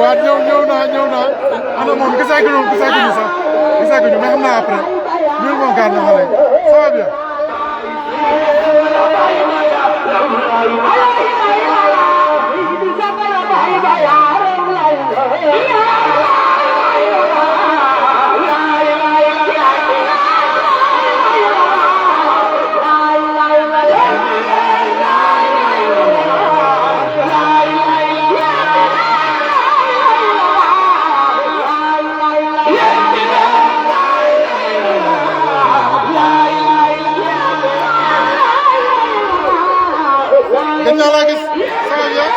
waa ñëw naa ana moom gisaagu ñu sax gisaagu ñu mais xam naa après ñu moom gaar na xale ça va bien. Gëj naa laa gis ça va bien.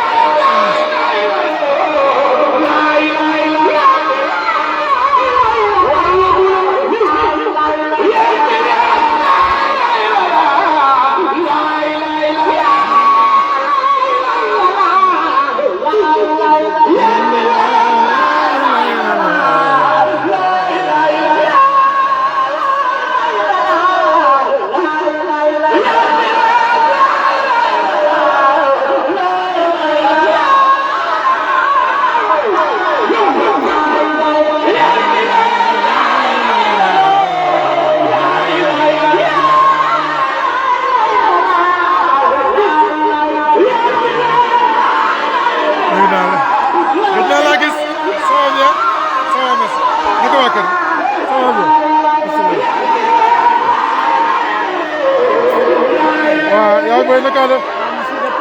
Boy naka la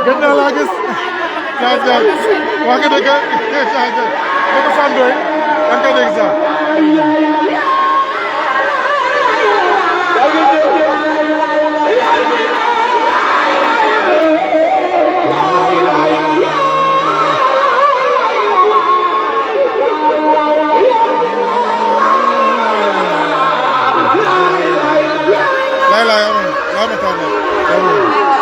gën naa laa gis jaajëf wax nga dëgg jaajëf naka Sandoy da nga dégg sax lay ma tànn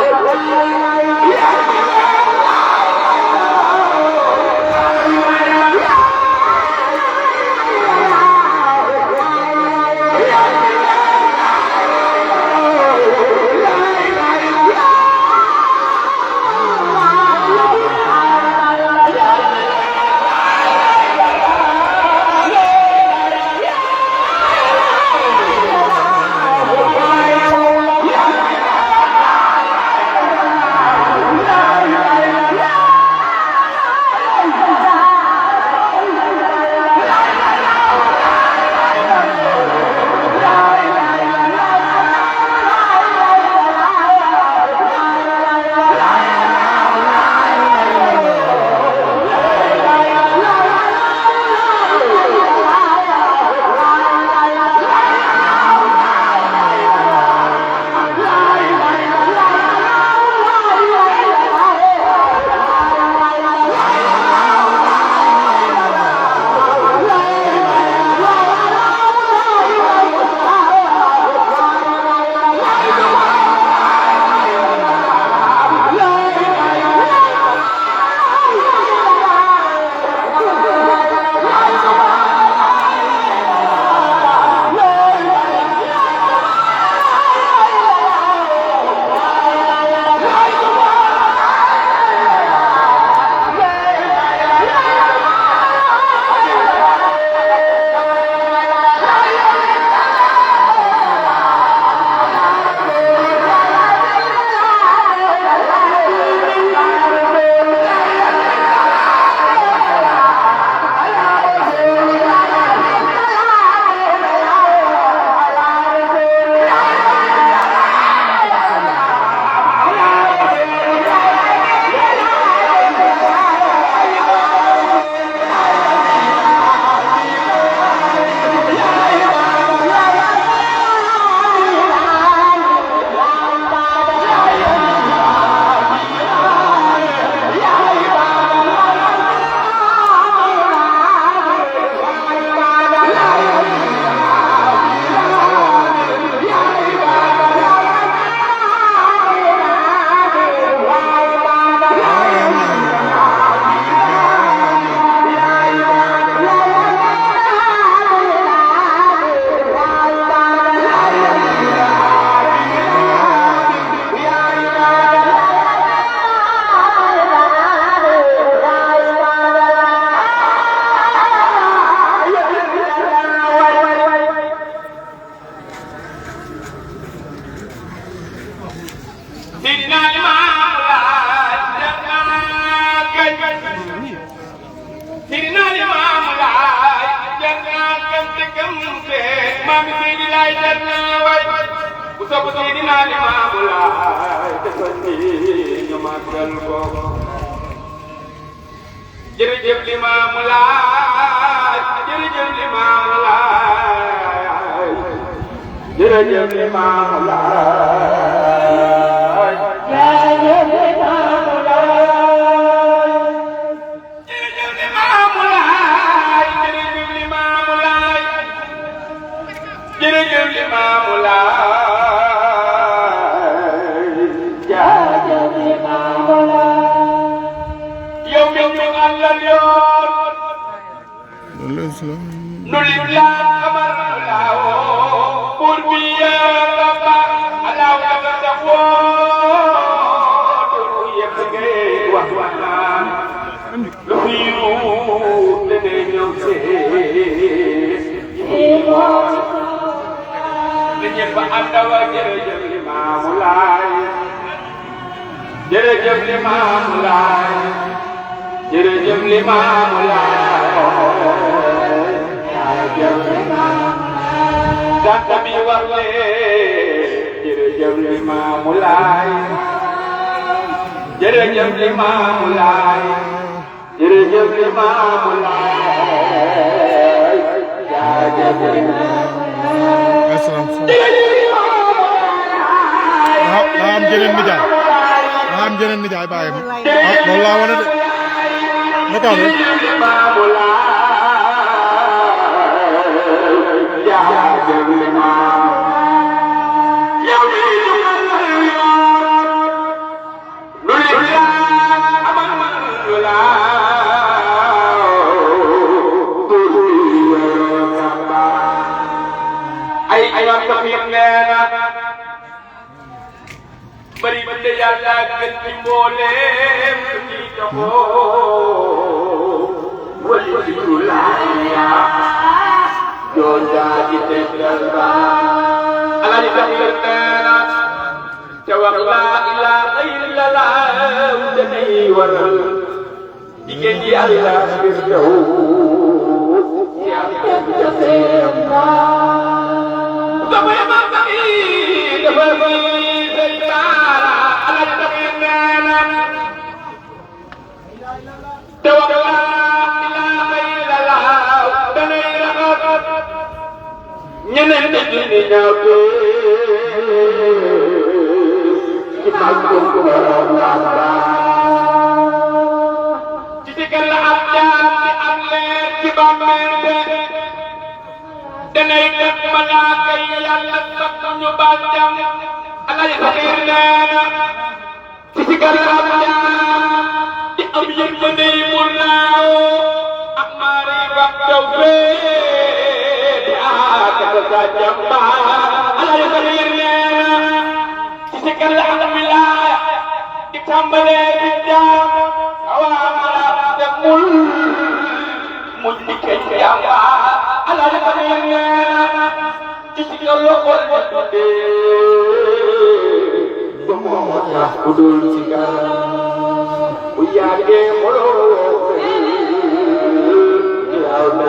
dëggam fee maam Seydi Laay jar na way ku sopp Seydina Limaamu Laay defal ni ñu màggal ko jërëjëf Limaamu Laay jërëjëf Limaamu Laay jërëjëf Limaamu Laay jërëjëf Limaamu Laay jërëjëf Limaamu Laay jërëjëf Limaamu Laay jërëjëf Limaamu Laay yow mi ñu àndal yoon nu lislaam amal laawoo buur bi yàlla ba alaaw dafa sax woo du yëpp ngay wax waxaan lu fi yuut dangay ñëw li ñëpp ànd wa jërëjëf Limaamu Laay jërëjëf Limaamu Laay jërëjëf Limaamu Laay sant bi wax leen jërëjëf Limaamu Laay jërëjëf Limaamu Laay jërëjëf Limaamu Laay jërëjëf Limaamu Laay daa am jeneen nijaay daa am jeneen nijaay bàyyi ma loolu laa wane de naka la Limaamu bari ba de yàlla gën ci mbooleem ci joxoo wali Rasulullah joo jaaji te dalba alaji taxir neena te wax laa ilaaha illallah danay waral jigéen yi yàlla ngir yow ñeneen ñi di ñaaw ci màggum borom Bamba ci digal la am jaam di am leer ci bàmmeel danay def malaaka yi yàlla sax ñu baal jam alay saxiir neena ci digal la am jaam di am yërmande mu naaw ak maari ba taw sa jamba alay saxiir neena ci digal la am wilaaya di tàmbalee di jaam awaamala demul mujj di kay yamba alay saxiir neena ci digal la ko dee ba moo tax ku dul ci garam bu yàggee moloo yaaw na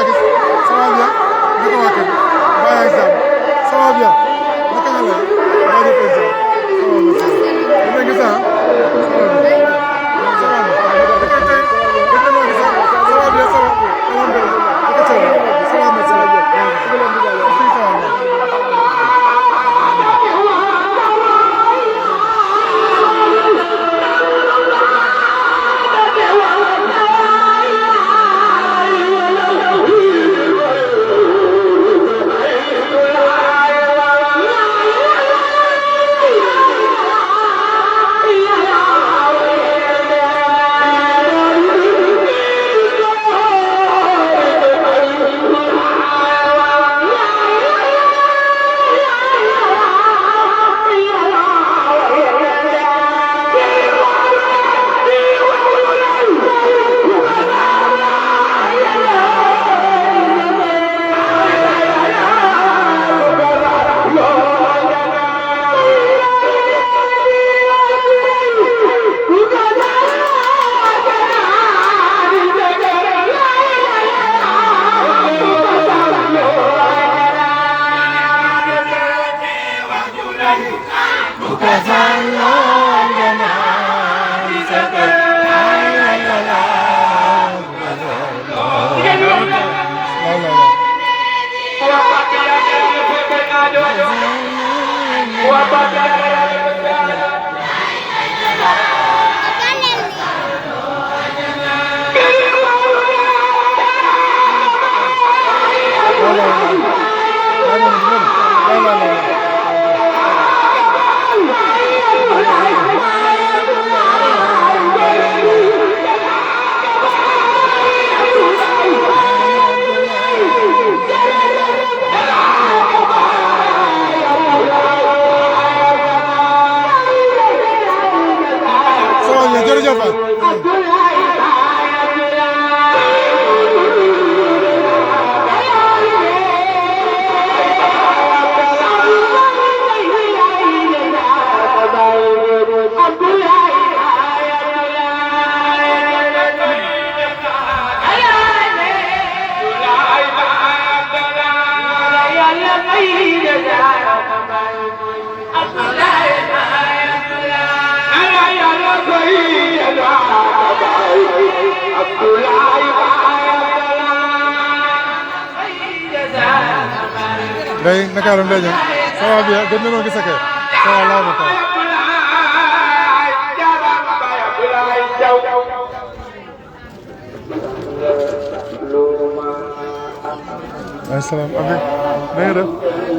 gis ça va bien naka waa kër baa yaa ngi jàmm ça va bien naka nga lay baa ñëpp a jàmm ça va merci dina gis ah ça va bien ça va bien naka tey gën na maa gis ah ça va bien ça va alhamdulilah naka tey ça va merci fii ça va bien Day naka la ndey ñam ça va bien gën nañoo gis ak ça va la ba ay salam avec na nga def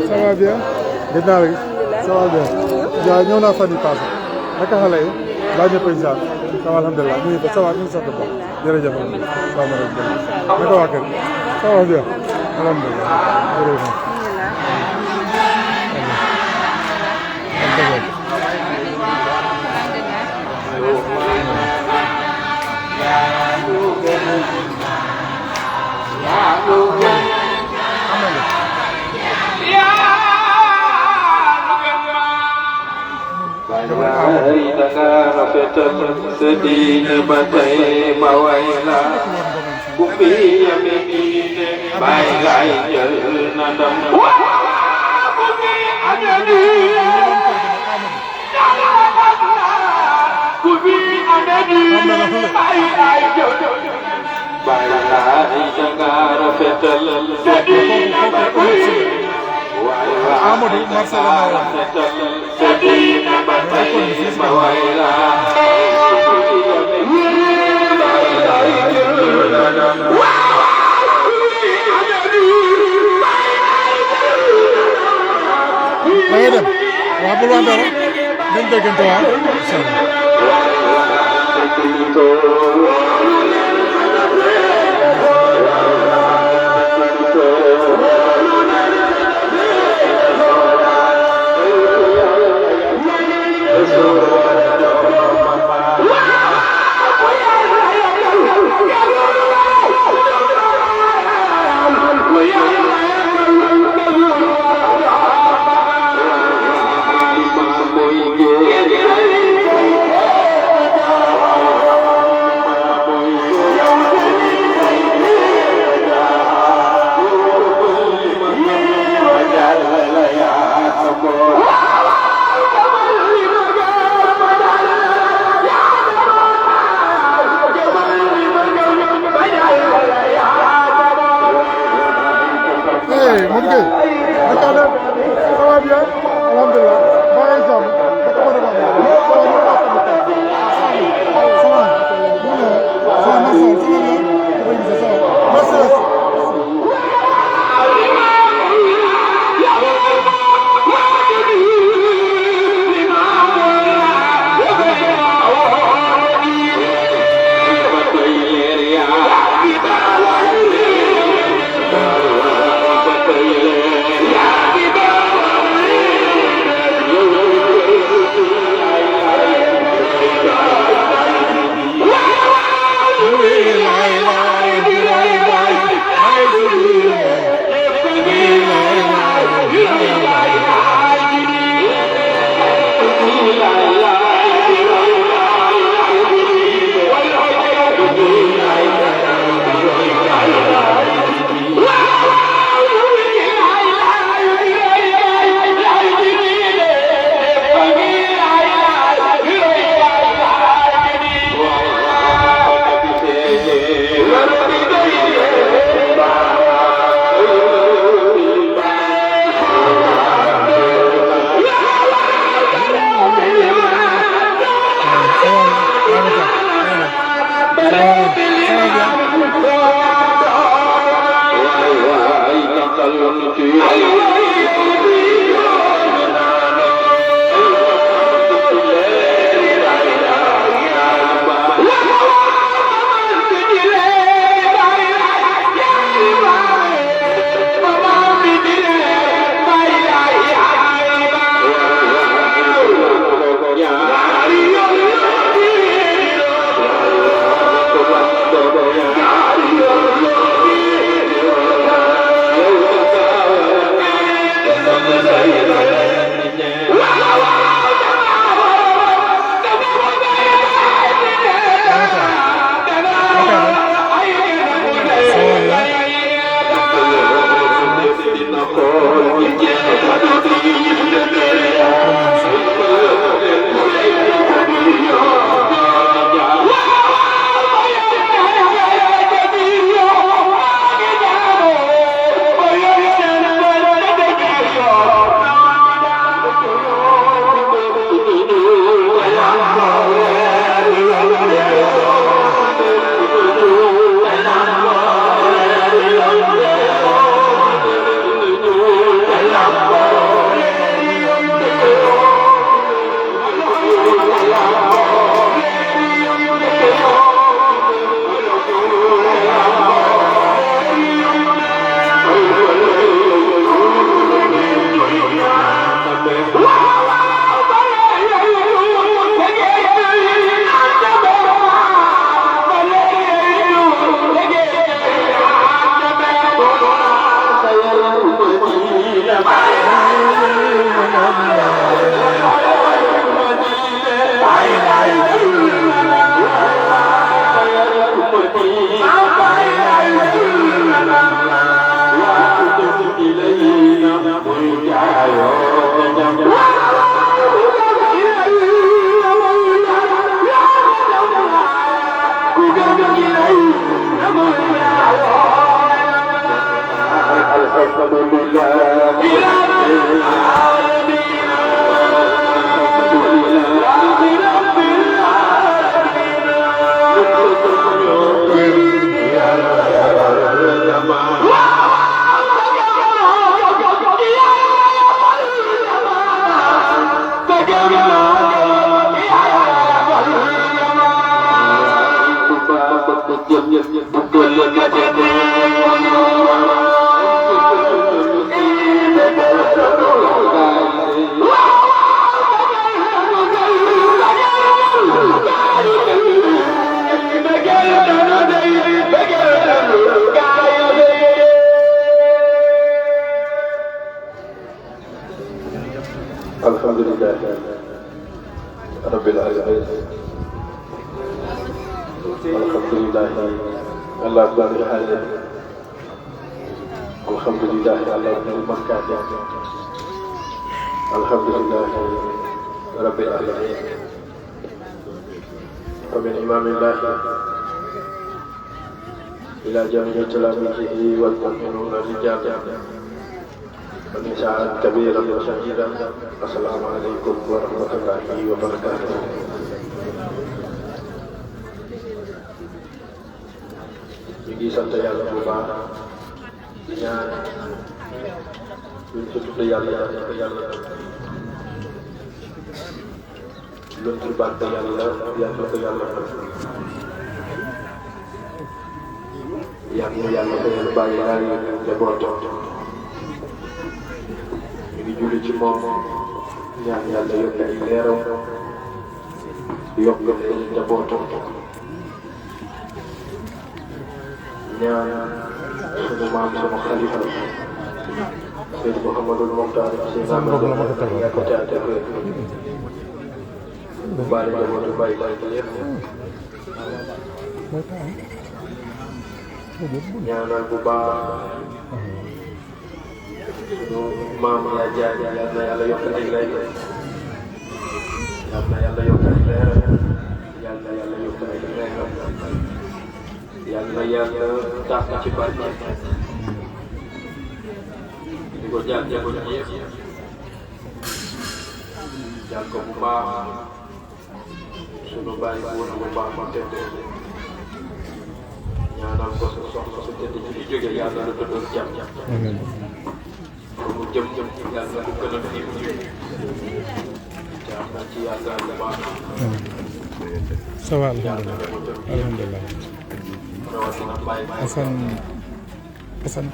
ça va bien gën naa la gis ça va bien ja ñëw naa fan yi passé naka xale yi laa ñëpp ay jaar ça va alhamdulilah ñu ngi fa ça va ñu ngi sant bu baax jërëjëf salaamaaleykum naka waa kër ça va bien alhamdulilah jërëjëf sedih batai mawailah bumi yang ini bagai jernadam bumi ada di bumi ada di bagai bagai dengar petel sedih batai Amadou Marcelo sedih batai mawailah Nggak ada, wah belum ada, dan jaga doa, Hey, Modou Gueye naka la ça va bien alhamdulilah maa ngi jàmm naka moo demoon ونساء كبيرا وصغيرا السلام عليكم ورحمة الله وبركاته. ñu ngi sant yàlla bu baax di ñaan luñ ci tudd yàlla yàlla ko yàlla luñ ci bàtt yàlla yàlla ko yàlla yàlla ko yàlla bàyyi daal yi njabootam ñu ngi julli ci moom ñaan yàlla yokk ay leeram yokk ay njabootam ñaan sunu maam sama xalifa Seydi Mouhamadul Mokhtar si maam la ko teate bu baale njabootu bàyyi bàyyi ko yëpp ñaanal bu baax sunu maam yaa jaay yal na yàlla yokk ay lay yal na yàlla yokk ay leer yal na yàlla yokk ay leer yal na yàlla tax ci barke di ko jàll jaboot yëpp jàll ko bu baax sunu bàyyi bu baax ma tedd ñaanal ko sa soxna su tedd ci li jóge yàlla na doon jàmm mu jëm yàlla bu gën a fi mu jóge jàmm na ci yàlla bu baax ça va alhamdulilah Assane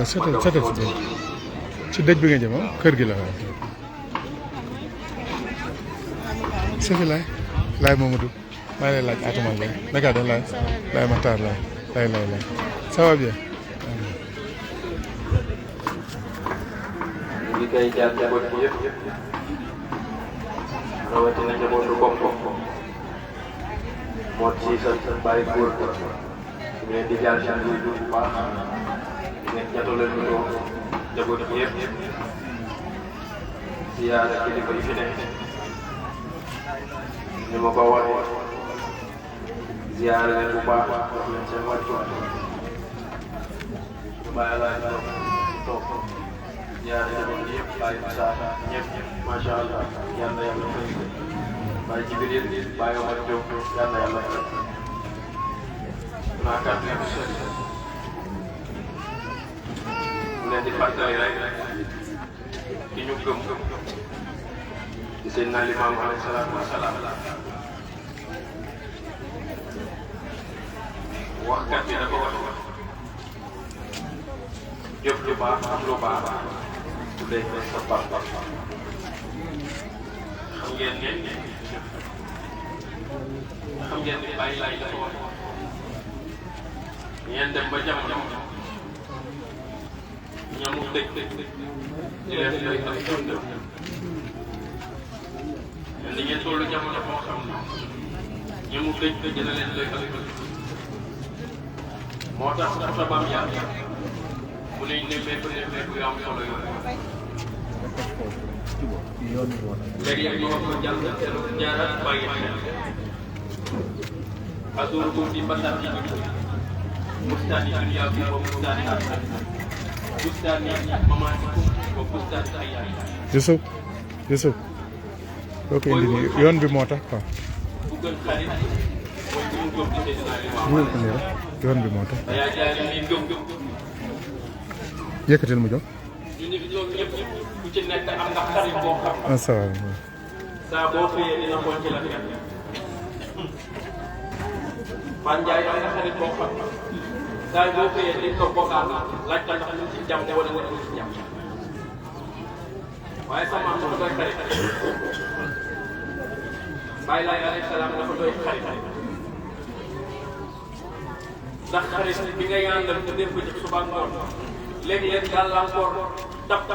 seetal ci dëj bi nga jëm kër gi la waaw sëfi laay Mamadou maa ngi lay laaj Atoumane Mbaye naka doon laay Makhtar laay ça va bien. ñu ngi koy jaar njaboot bi yëpp rawatina njabootu bopp moo ci sa bàyyi góor ñu leen di jaar seen bu baax di leen jàppale ñu ko njaboot bi yëpp ziyaara kilifa yi fi nekk ni ma ko waxee ziyaara leen bu baax wax leen seen wàccuwaay ñu bàyyi laay toog ziyaara njaboot bi yëpp bàyyi saa ñëpp macha allah yàlla yàlla fay bàyyi Jibril bàyyi Omar Diop yàlla yàlla fay naa kàddu yi mu leen di fàttali rek di ñu gëm di seen naa Limaam alayhi salaatu wa salaam waxkat bi dafa wax jëf lu baax am lu baax bu dee sa baax xam ngeen ni bàyyi laay dafa wax ngeen dem ba jamono ñamu dëkk di leen doy ak dund li ngeen tollu jamono boo xam ne ñamu dëkk dina leen doy ak dund moo tax dafa bam yàlla mu ne nemmeeku yu am solo yooyu léeg-léeg ñu wax ko jàll ñaara bàyyi xel azurukum fi masaakiinikum bustaani dunyaakum wa bustaani aaxiratikum bustaani mamaatikum wa bustaani hayyaatikum. Youssouf doo ko indi nii yoon bi moo tax quoi. bu gën xarit mooy bu mu gëm di Seydina Limaamu. yoon bi moo tax. yaa jaay ni gëm. yëkkatil mu jox. ñu nit ñoom ñëpp ku ci nekk am nga xarit boo xam. ah ça va. saa boo xëyee dina xool ci la fekk. Fan Ndiaye am nga xarit boo xam. saa boo xëyee di ko bokkaat laaj ko ndax ñu ci jàmm wala nga ci jàmm. waaye sama am dafa doy xarit. Baye Laye alayhi salaam dafa doy xarit. ndax xarit bi nga yàndal te def ko ci suba ngoon léeg-léeg gàllankoor dab ko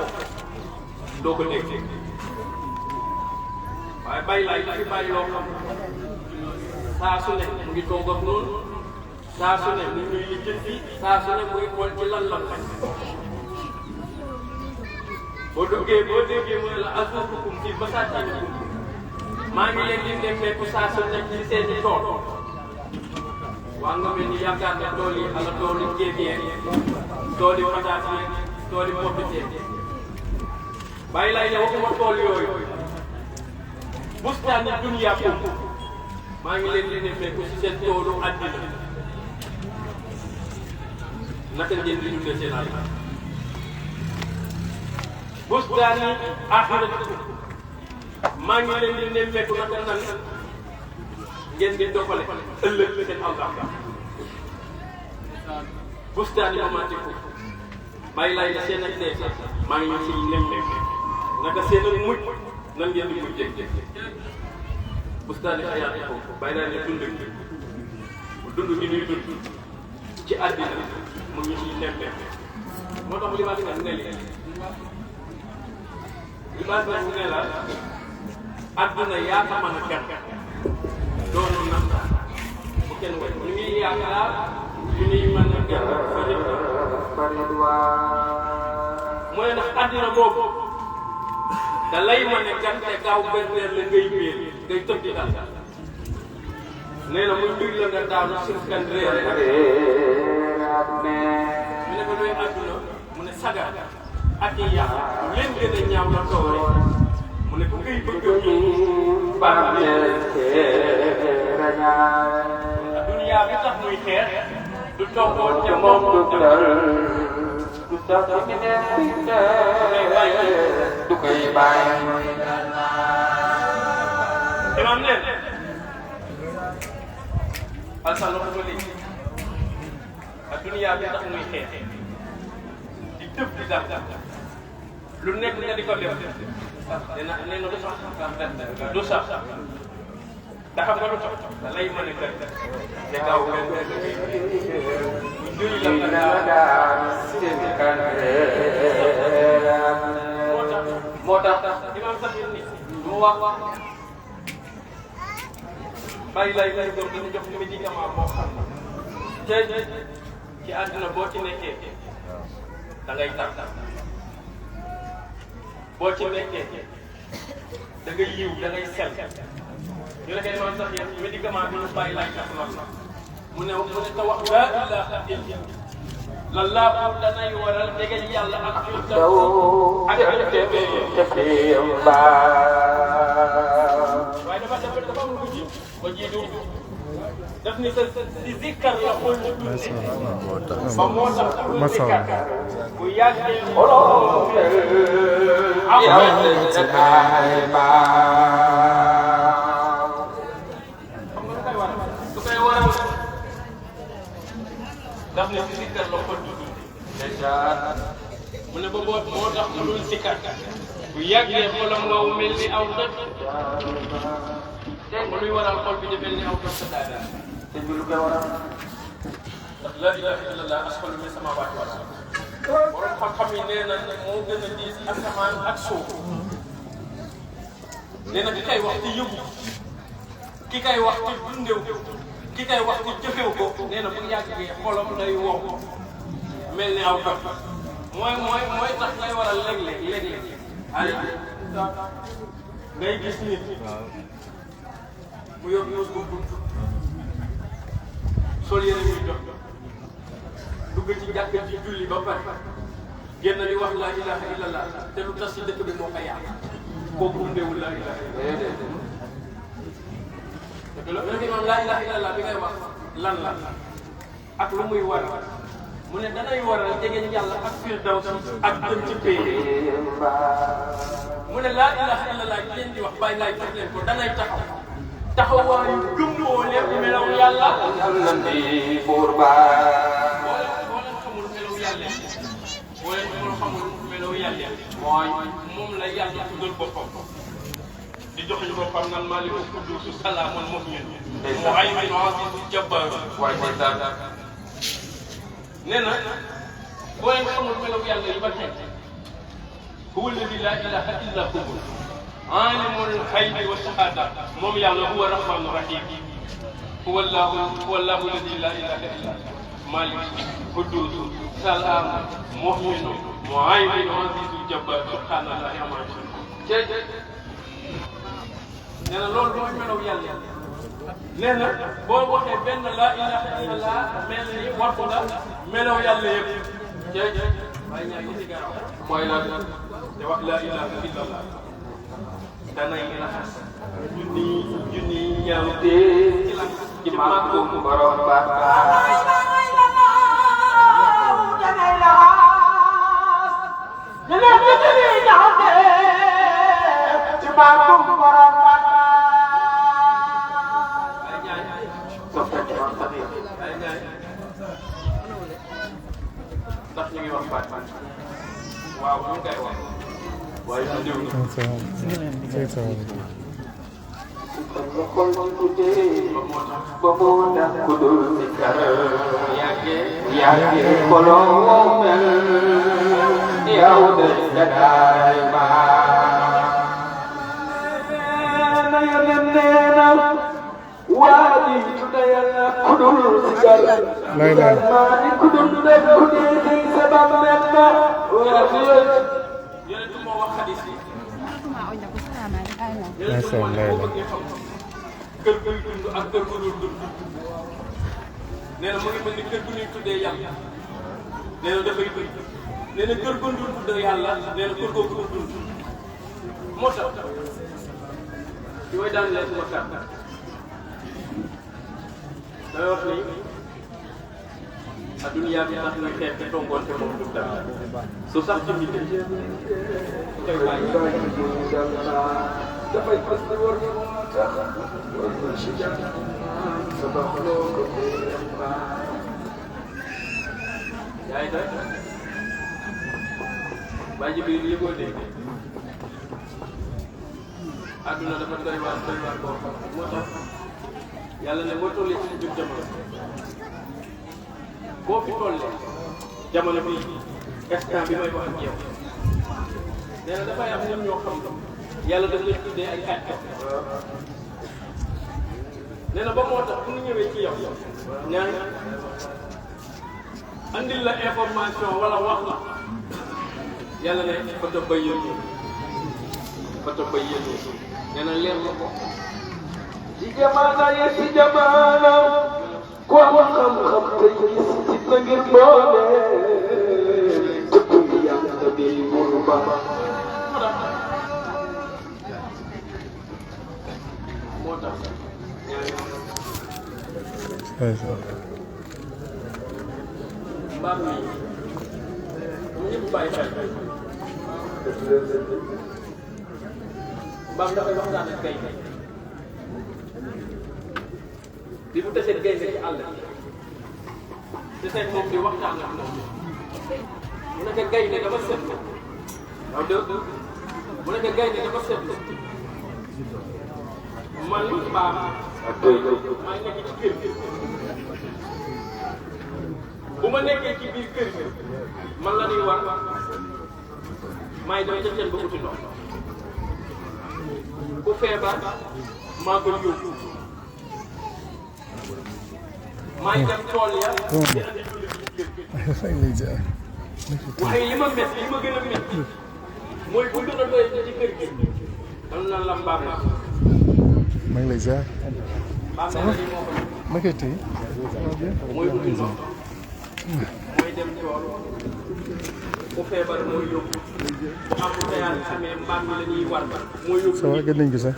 doo ko dégg waaye Baye Laye fi bàyyi loo xam saa su ne mu ngi toog ak noonu saa su ne mu ngi lijjanti saa su ne muy xool ci lan la boo déggee mu ne la azurukum fi masaakiinikum maa ngi leen di nemmeeku saa su ne ci seeni tool waa nga mel ni yaakaar ne tool yi ala toolu jéem tool yi pataat yi tool yi profité bàyyi laay ne waxuma tool yooyu bustaani dunya ko maa ngi leen di nemmeeku ci seen toolu àddina naka ngeen di dundee seen àddina bustaani aaxirati maa ngi leen di nemmeeku naka nan ngeen di doxale ëllëg seen albax bustaani romantique bàyyi laay ne seen ak dee maa ngi leen si nemmeeku naka seen ak mujj nan ngeen di mujjee bustaani xayaati ko bàyyi laay ne dund gi ñuy dund ci àddina mu ngi ciy nemmeeku moo tax libaas nga ne libaas nga ne la àdduna yaata mën a kenn doonu na bu kenn way ñu ngi yaakaar yu ñuy mën a kenn mooy ndax àddina boobu da lay mën a kenn te gaaw benn weer la ngay wéer ngay tëb di dal nee na muy mbir la nga daanu suñu kan réere mu ne ko doy àdduna mu ne sagar ak yi yàq leen gën a ñaaw la toore mu ne ko ngay bëgg dunya bi tax muy xeex du toppoon te moom du tax ci nekk du koy bàyyi imam leen alsan la ko ba léegi dunya bi tax muy xeex di tëb di dal lu nekk nga di ko def dina nee na du sax da xam nga lu tax da lay mën a gën te gaaw gën moo tax imam sax ni mu wax bàyyi lay lay doon dina jox médicament boo xam te ci àddina boo ci nekkee da ngay tax boo ci nekkee da ngay yiw da ngay sel ñu ne kay noonu sax yéen médicament bi ñu bàyyi laay tax lool mu ne te wax laa ilaaha illa lallaahu danay waral dégg yàlla ak firdaw ak waaye dafa am lu ji ko jiitu daf ni sa si zikkar la xool ñu dundee ba moo tax lu zikkar bu yàggee xoloo daf ne si sikkar la ko tudd mu ne ba moo tax mu dul sikkar bu yàggee xolam waaw mel ni aw dëkk dégg nga luy waral xol bi di mel ni aw dëkk sa daada te ñu lu koy waral ndax laa ilaaha illallah asfalu min samaawaati wal ard borom xam-xam yi nee na moo gën a diis asamaan ak suuf nee na ki kay wax ci yëngu ki kay wax ci dundew ki kay wax ci jëfew ko nee na bu yàggee xolam lay wow mel ni aw dëkk mooy tax lay waral léeg-léeg ay ngay gis nit mu yor muus bu gudd sol yére muy jox dugg ci jàkk ci julli ba pare génn di wax laa ilaha illallah te lu tas ci dëkk bi moo ko yàq kooku ndewul laa ilaha illallah léegi moom laa ilaha illallah bi ngay wax lan la ak lu muy waral mu ne danay waral jege yàlla ak firdaws ak dem ci pays mu ne laa ilaha illallah ki leen di wax bàyyi laay jox leen ko danay taxawaayu gëm moo nekk melaw yàlla yàlla ndi buur baa boo leen xamul melaw yàlla boo leen xamul melaw yàlla mooy moom la yàlla tuddal boppam di joxuñu boppam naan maalikul quddus salaamun mu'min muhaymin aziz jabbar waaye mooy daal nee na boo leen xamul melaw yàlla yi ba tey huwa alladi laa ilaha illa huwa aalimul xaybi wa shahada moom yàlla huwa rahmaanu rahim huwa allahu alladi laa ilaha illa malik quddus salaam mu'min muhaymin aziz jabbar subhanallahi amma yushrikun nee na loolu mooy melaw yàlla nee na boo waxee benn laa ilaha illallah mel ni waxu la melaw yàlla yëpp mooy lan te wax laa ilaaha illallah danay raxas junni ñaawte ci màggum borom bàkkaar ndax ñu ngi wax baat waaw ñu ngi koy wax waaye ñu déglu ba moo tax ku dul si kër yàggee koloo mel yow de jagaay ma na yónnee nee na waa ji tudde yàlla ku dul si kër maa di ku dul def ku dee sa bàmmeel ma yonent moo wax xadis yi kër guy dund ak kër gu dul dund nee na mu ngi mel ni kër gu ñuy tuddee yàlla nee na dafay dund nee na kër gu dul tuddee yàlla nee na kër googu dul dund moo tax ci way daan leen suma kàtt damay wax ni adduna bi tax na xeex te tongoon te moom du dara su sax ci nit koy bàyyi dafay fas di war moo tax war na si jàmm sa baax loo ko yaay da bàyyi ji biir yëgoo dégg adduna dafa doy waar boo xam moo tax yàlla ne boo tollee ci jub jamono boo fi tollee jamono bii instant bi may wax ak yow nee na dafay am ñoom ñoo xam yàlla daf leen tuddee ay kàcce nee na ba moo tax bu ñu ñëwee ci yow ñaan andil la information wala wax la yàlla ne foto bay yëngu nee na leer la ko ci jamaana ye ci jamaana ku am xam-xam te gis ci sa ngir boole dëkk bi yàlla bi bul ba moo tax mbaam mi mu ñëpp bàyyi xel mbaam dafay waxtaan ak gaynde bi mu desee gaynde ci àll desee moom di waxtaan ak moom mu nekk gaynde dafa seetlu waaw dëgg mu nekk gaynde dafa seetlu man mbaam maa nekk ci kër gi bu ma nekkee ci biir kër gi man la ñuy war maay dem ca teen ba uti ndox ku feebar maa ko yóbbu maay dem tool ya di andi dund ci kër gi waaye li ma métti li ma gën a métti mooy bu gën a doy ci kër gi man na la mbaam la maa ngi lay ziar. mbaam la ni moo ko ma koy téye. mooy uti ndox mooy dem tool ku feebar mooy yóbbu bu embouteillage amee mbaam mi la ñuy war mooy yóbbu ça va gën nañ ko sax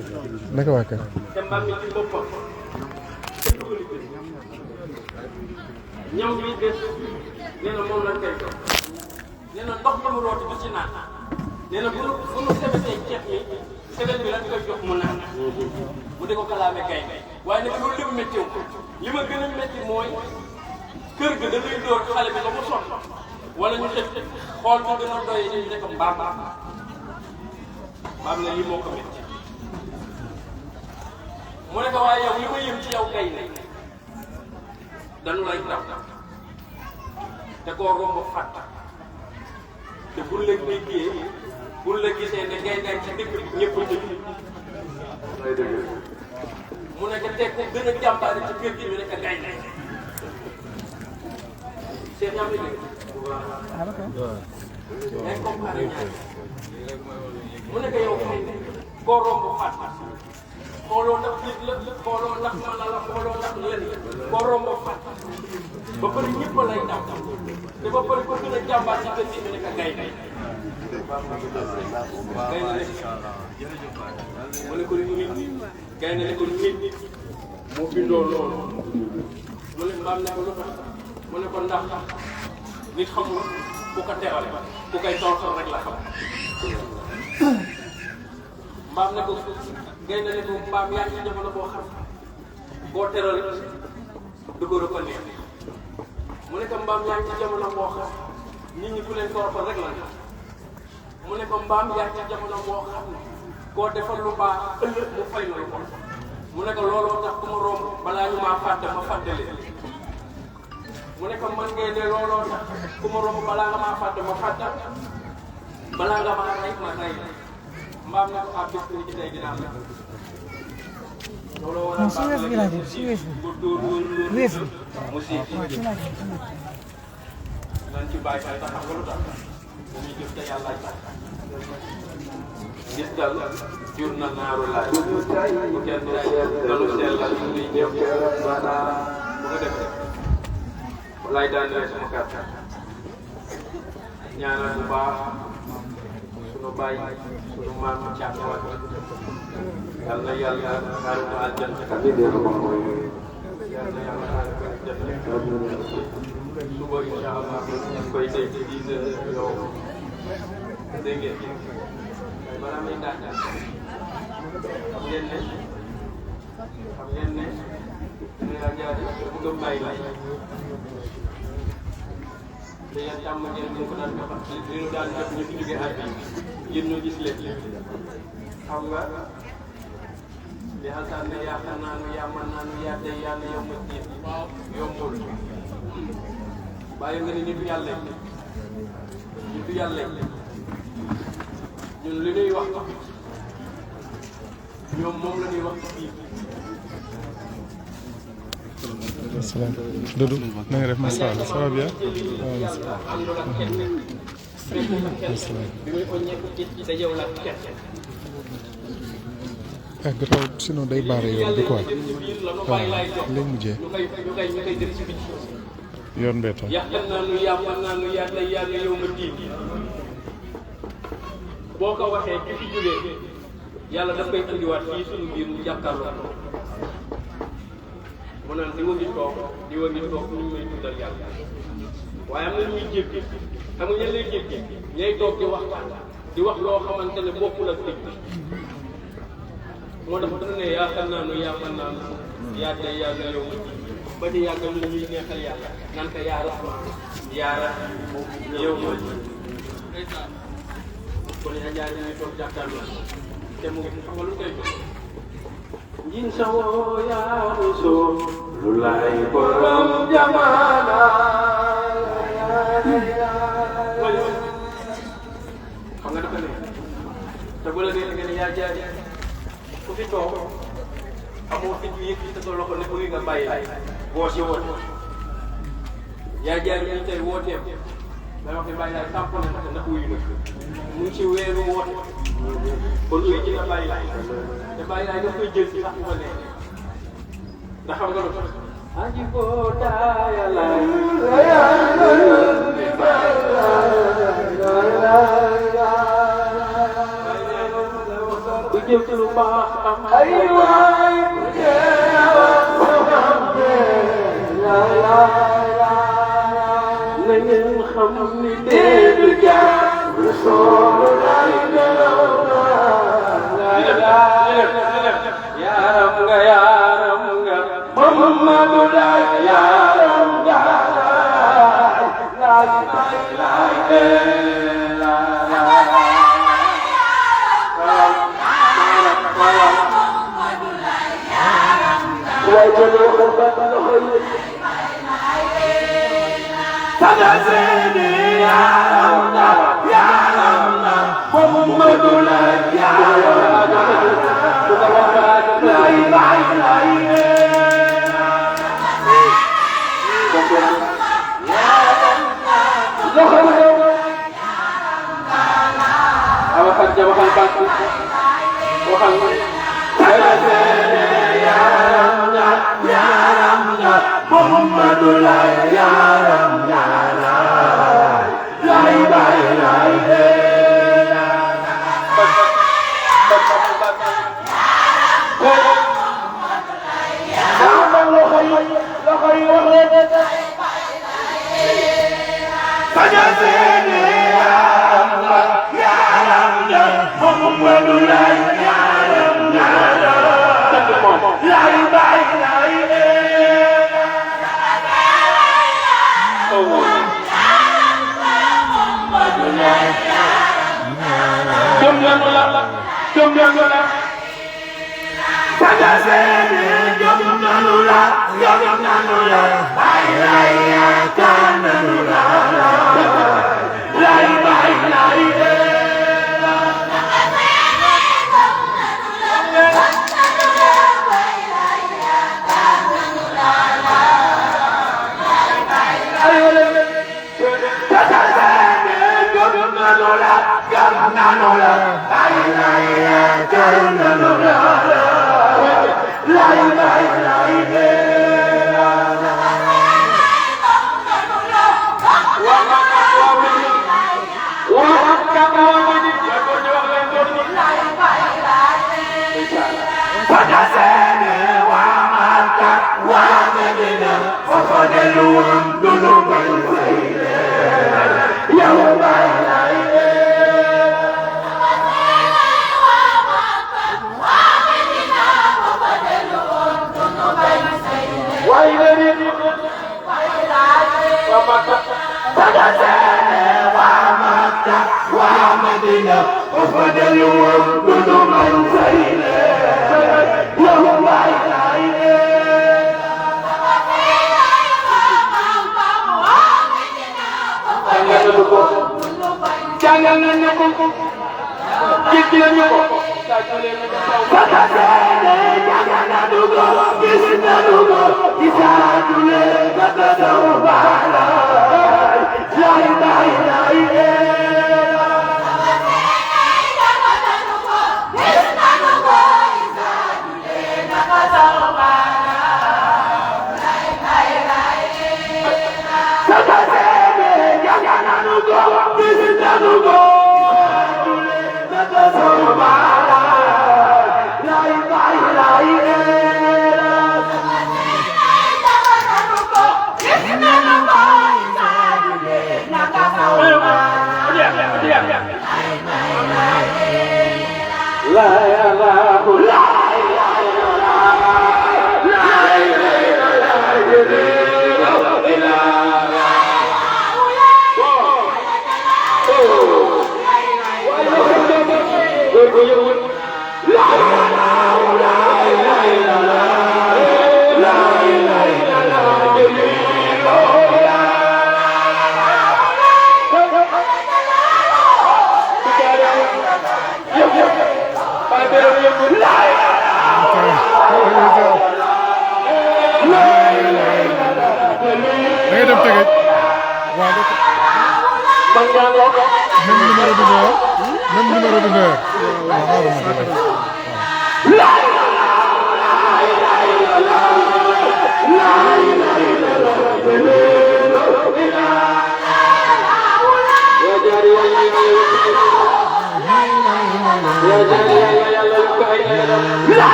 naka waa kër. te mbaam mi ci boppam ñam bi des nee na moom la koy jox nee na ndox mi mu rooti du ci naan nee na bu nu sebetee ceeb mi sebet bi lañ koy jox mu naan mu di ko kalaame kay waaye nag loolu lépp métti li ma gën a métti mooy kër ga dañuy door xale bi ba mu sonn wala ñu tëj xool ko gën a doy ñu ne ko mbaam ne lii moo ko métti mu ne ko waaye yow li ma yëm ci yow kay ne dañu lay daw te koo romb fàtt te buñ la déggee buñ la gisee ne ngay nekk ci dëkk bi ñëpp a dëgg mu nekk teg ko gën a jàmbaare ci kër gi ñu nekk ngay nekk seen ñam la ngay comparé ñaar mu nekk yow koo romb fàtt xooloo ndax nit la xooloo ndax mën na la xooloo ndax lenn koo romb fàtt ba pare ñëpp lay daw te ba pare ko gën a jàmbaar ci kër gi mu nekk gaynde mu ne ko nit gaynde ne ko nit moo bindoo loolu mu ne mbaam ne ko lu tax mu ne ko ndax nit xamul ku ko teral ku koy toroxal rek la xam mbaam ne ko gaynde ne ko mbaam yaa ngi ci jamono boo xam boo teral du ko reconnaître mu ne ko mbaam yaa ngi ci jamono boo xam nit ñi ku leen toroxal rek la mu ne ko mbaam yaa ngi ci jamono boo xam ne koo defal lu baax ëllëg mu fay la lu bon mu ne ko looloo tax ku ma romb balaa ñu maa fàtte ma fàttali mu ne ko man ngay ne looloo tax ku ma romb balaa nga maa fàtte ma fàtte balaa nga maa rey ma rey mbaam ne ko ah bés ni ci tey dinaa la looloo waral baax la Wéef mu siif nan ci bàyyi xel tax xam nga lu tax dañuy jëf te yàlla tax gis dal jur na naaru laaj bu kenn dalu sellal ñu ngi jëf bu nga defee walaay daan rek sama kàtt ñaanal bu baax sunu bàyyi sunu maam càkkuwaat yal na yàlla xaaru ko àjjana yal na yàlla xaaru ko àjjana suba incha allah ñu koy dégg 10 heures yow dégg ngeen balaa may gàttal xam ngeen ne yaa jaari bu nga bàyyi la te yéen tàmm ngeen ñu ko daan defar li ñu daan def ñu fi jógee àll bi yéen ñoo gis leen xam nga li xasaan ne yaakaar naa ne yaa mën naa ne yaa tey yàlla yombul jiit yombul bàyyi nga ne nitu yàlla ñun li ñuy wax ñoom moom la ñuy wax ci biir. asalaam Doudou na nga def macha allah ça va bien. ah gannaaw sinon day baare yoon bi quoi waaw léegi mujjee yoon bee tax. yàqal naa nu yàqal naa nu yàlla yàlla yow ma diin boo ko waxee ki fi jógee yàlla daf koy andiwaat fii suñu biir mu jàkkaarloo mu naan di wa ngi toog ñu may tuddal yàlla waaye am na ñuy jéggi xam nga ñan lay jéggi ñay toog di wax loo xamante ne bokkul ak dëgg moo tax dana ne yaakaar naa nu yàqal naa nu yàlla yàlla yow ma diin ba di yàgg lu ñuy neexal yàlla naan ko yaa rahmaan yaa rahiim yow ma diin kon yaa jaay dañuy toog jàkkaarloo te mu ngi xam nga lu koy jox njin sa woo yaa rusoo lu lay borom jamaana xam nga dafa ne te bu la nee nga ne yaa jaay ku fi toog amoo fit yu yëkkati sa loxo ne bëgg nga bàyyi boo si woote yaa jaay ñu tey wooteem day wax ne bàyyi laay tàmp na ndax wuyu na mu ngi ci weeru woote kon uyu ci na bàyyi laay te bàyyi laay daf koy jël ci sax bu ko neexee ndax xam nga lu tax aji boo daaya laay ku jëf ci lu baax am ay waay na ngeen xam ni dégg jaar soo lay nelaw yaaram nga Muhammadu lay yaaram nga Sadazeni ya Allah ya Allah Muhammadu la ya Allah la ilaha Muhammadu la ya Allah gëm nañu la Saga Sene gëm nañu la bàyyi lay yaakaar nañu la lay bàyyi lay jangan nañu ko gis nañu ko Saga Sene jangan nañu ko gis nañu ko isaatu le gata daw bala lay lay lay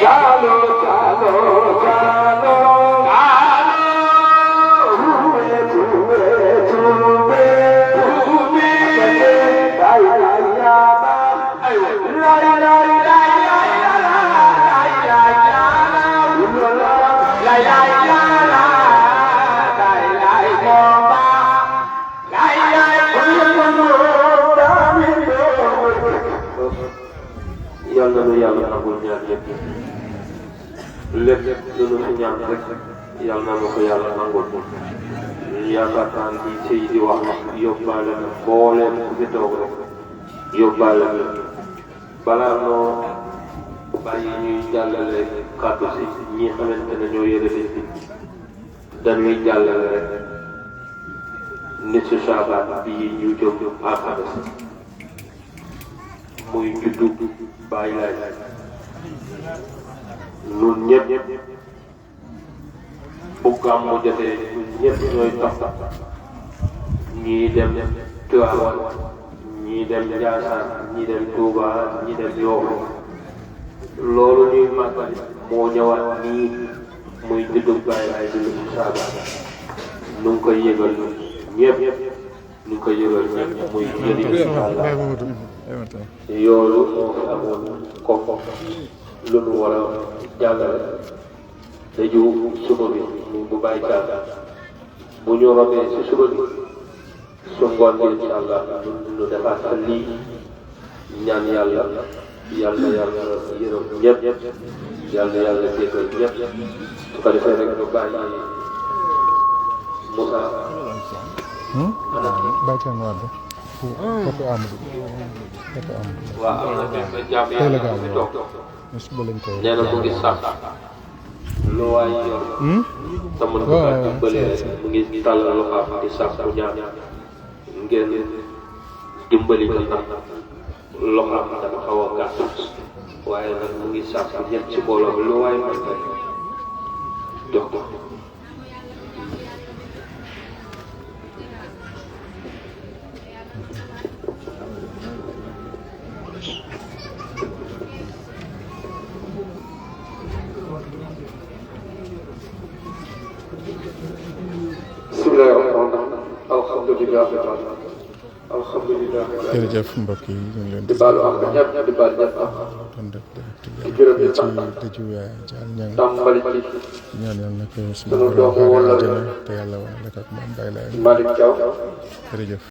chalo chalo chalo yàlla na yàlla nangul ñaan yëpp lépp lu nu fi ñaan rek yàlla na ma ko yàlla nangul yaakaar naa ni sëy di wax yóbbaale na mbooleem ku fi toog rek yóbbaale na balaa noo bàyyi ñuy jàllale kàddu si ñi xamante ne ñoo yële bis bi dañuy jàllale rek nit su Saabaan bii ñu jóg alxames muy juddu Baay Laay ñun ñëpp bu gàmmu jotee ñun ñëpp ñooy tax ñii dem Tiwaawan ñii dem Njaasaan ñii dem Tuuba ñii dem Yoof loolu ñuy màggal moo ñëwaat nii muy juddu Baay Laay di lu Saabaan ñu ngi koy yëgal ñëpp ñu ngi koy yëgal ñëpp muy jëli yoolu moo fi amoon kooku lu nu war a jàngale daju suba bi bu bàyyi jàng bu ñu robee si suba bi su ngoon bi incha allah nu defaat fa lii ñaan yàlla yàlla yàlla yërëm ñëpp yàlla yàlla jéggal ñëpp su ko defee rek ñu bàyyi Moussa. Bàyyi Wade. Foto Amadou. Foto Amadou. waaw am na benn jàmm yàlla bu fi toog. nee na mu ngi sax lu waay yor. te mën ko kaa dimbale mu ngi tàllal loxoom di sax bu ñaan ngeen dimbali ko ndax loxoom dafa xaw a gàtt waaye nag mu ngi sax ñëpp ci mbooloo bi lu waay mën ko jox ko. jërëjëf mbokk yi ñu ngi leen di baalu ak ñëpp di baal ñëpp ak doon def di gërëm di ci sant dëju yaay Jaal Ñang tàmbali ci ñaan yàlla na ko suñu sunu borom doomu wala jëna te yàlla wala ak maam Baay Laay Malick Thiaw jërëjëf